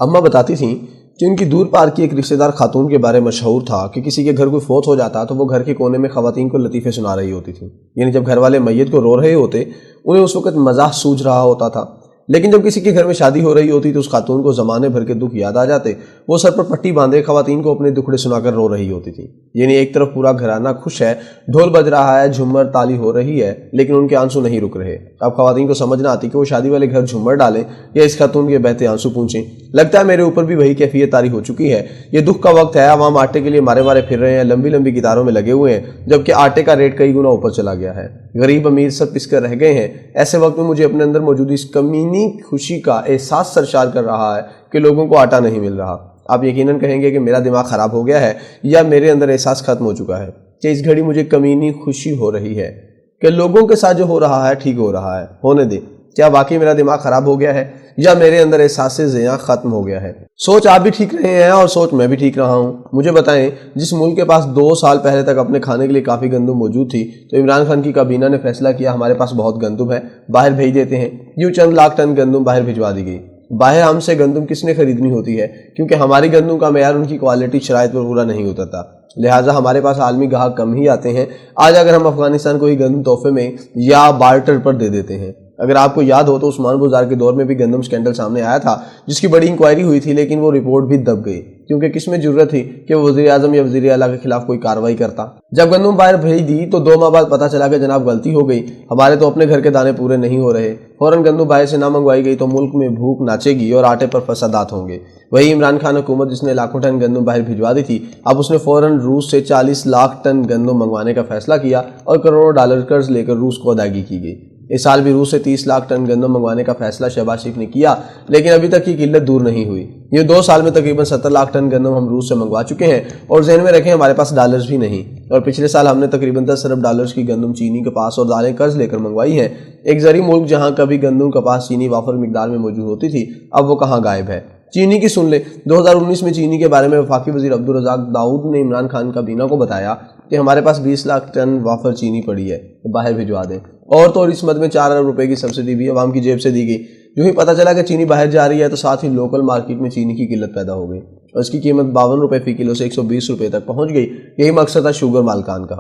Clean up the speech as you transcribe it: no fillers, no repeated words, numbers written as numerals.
اماں بتاتی تھیں کہ ان کی دور پار کی ایک رشتہ دار خاتون کے بارے مشہور تھا کہ کسی کے گھر کوئی فوت ہو جاتا تو وہ گھر کے کونے میں خواتین کو لطیفے سنا رہی ہوتی تھیں. یعنی جب گھر والے میت کو رو رہے ہوتے انہیں اس وقت مزاح سوجھ رہا ہوتا تھا، لیکن جب کسی کے گھر میں شادی ہو رہی ہوتی تو اس خاتون کو زمانے بھر کے دکھ یاد آ جاتے. وہ سر پر پٹی باندھے خواتین کو اپنے دکھڑے سنا کر رو رہی ہوتی تھی. یعنی ایک طرف پورا گھرانہ خوش ہے، ڈھول بج رہا ہے، جھومر تالی ہو رہی ہے، لیکن ان کے آنسو نہیں رک رہے. اب خواتین کو سمجھ نہ آتی کہ وہ شادی والے گھر جھومر ڈالیں یا اس خاتون کے بہتے آنسو پونچھیں. لگتا ہے میرے اوپر بھی وہی کیفیت طاری ہو چکی ہے. یہ دکھ کا وقت ہے، عوام آٹے کے لیے مارے مارے پھر رہے ہیں، لمبی لمبی قطاروں میں لگے ہوئے ہیں، جبکہ آٹے کا ریٹ کئی گنا اوپر چلا گیا ہے. غریب امیر سب پس کر رہ گئے ہیں. ایسے وقت میں مجھے اپنے اندر موجود اس کمینی خوشی کا احساس سرشار کر رہا ہے کہ لوگوں کو آٹا نہیں مل رہا. آپ یقیناً کہیں گے کہ میرا دماغ خراب ہو گیا ہے یا میرے اندر احساس ختم ہو چکا ہے کہ اس گھڑی مجھے کمینی خوشی ہو رہی ہے کہ لوگوں کے ساتھ جو ہو رہا ہے ٹھیک ہو رہا ہے. ہونے دیں. کیا واقعی میرا دماغ خراب ہو گیا ہے یا میرے اندر احساس زیاں ختم ہو گیا ہے؟ سوچ آپ بھی ٹھیک رہے ہیں اور سوچ میں بھی ٹھیک رہا ہوں. مجھے بتائیں، جس ملک کے پاس 2 سال پہلے تک اپنے کھانے کے لیے کافی گندم موجود تھی تو عمران خان کی کابینہ نے فیصلہ کیا ہمارے پاس بہت گندم ہے، باہر بھیج دیتے ہیں. یوں چند لاکھ ٹن گندم باہر بھجوا دی گئی. باہر ہم سے گندم کس نے خریدنی ہوتی ہے؟ کیونکہ ہماری گندم کا معیار ان کی کوالٹی شرائط پر پورا نہیں اترتا، لہٰذا ہمارے پاس عالمی گاہک کم ہی آتے ہیں. آج اگر ہم افغانستان کو ہی گندم تحفے میں یا بارٹر پر دے دیتے ہیں. اگر آپ کو یاد ہو تو عثمان بزار کے دور میں بھی گندم سکینڈل سامنے آیا تھا جس کی بڑی انکوائری ہوئی تھی، لیکن وہ رپورٹ بھی دب گئی کیونکہ کس میں جرت تھی کہ وہ وزیر اعظم یا وزیر اعلیٰ کے خلاف کوئی کارروائی کرتا. جب گندم باہر بھیج دی تو 2 ماہ بعد پتہ چلا کہ جناب غلطی ہو گئی، ہمارے تو اپنے گھر کے دانے پورے نہیں ہو رہے. فوراً گندم باہر سے نہ منگوائی گئی تو ملک میں بھوک ناچے گی اور آٹے پر فسادات ہوں گے. وہی عمران خان حکومت جس نے لاکھوں ٹن گندم باہر بھجوا دی تھی، اب اس نے فوراً روس سے 40 لاکھ ٹن گندم منگوانے کا فیصلہ کیا اور کروڑوں ڈالر قرض لے کر روس کو ادائیگی کی گئی. اس سال بھی روس سے 30 لاکھ ٹن گندم منگوانے کا فیصلہ شہباز شریف نے کیا، لیکن ابھی تک کی قلت دور نہیں ہوئی. یہ 2 سال میں تقریباً 70 لاکھ ٹن گندم ہم روس سے منگوا چکے ہیں اور ذہن میں رکھیں ہمارے پاس ڈالرز بھی نہیں. اور پچھلے سال ہم نے تقریباً 10 ارب ڈالرز کی گندم، چینی، کپاس اور دالیں قرض لے کر منگوائی ہیں. ایک زرعی ملک جہاں کبھی گندم، کپاس، چینی وافر مقدار میں موجود ہوتی تھی، اب وہ کہاں غائب ہے. چینی کی سن لیں. 2019 میں چینی کے بارے میں وفاقی وزیر عبدالرزاق داؤد نے عمران خان کابینہ کو بتایا کہ ہمارے پاس 20 لاکھ ٹن وافر چینی پڑی ہے، باہر بھجوا دیں. اور تو اور اس مد میں 4 ارب روپے کی سبسڈی بھی عوام کی جیب سے دی گئی. جو ہی پتہ چلا کہ چینی باہر جا رہی ہے تو ساتھ ہی لوکل مارکیٹ میں چینی کی قلت پیدا ہو گئی اور اس کی قیمت 52 روپے فی کلو سے 120 روپے تک پہنچ گئی. یہی مقصد تھا شوگر مالکان کا.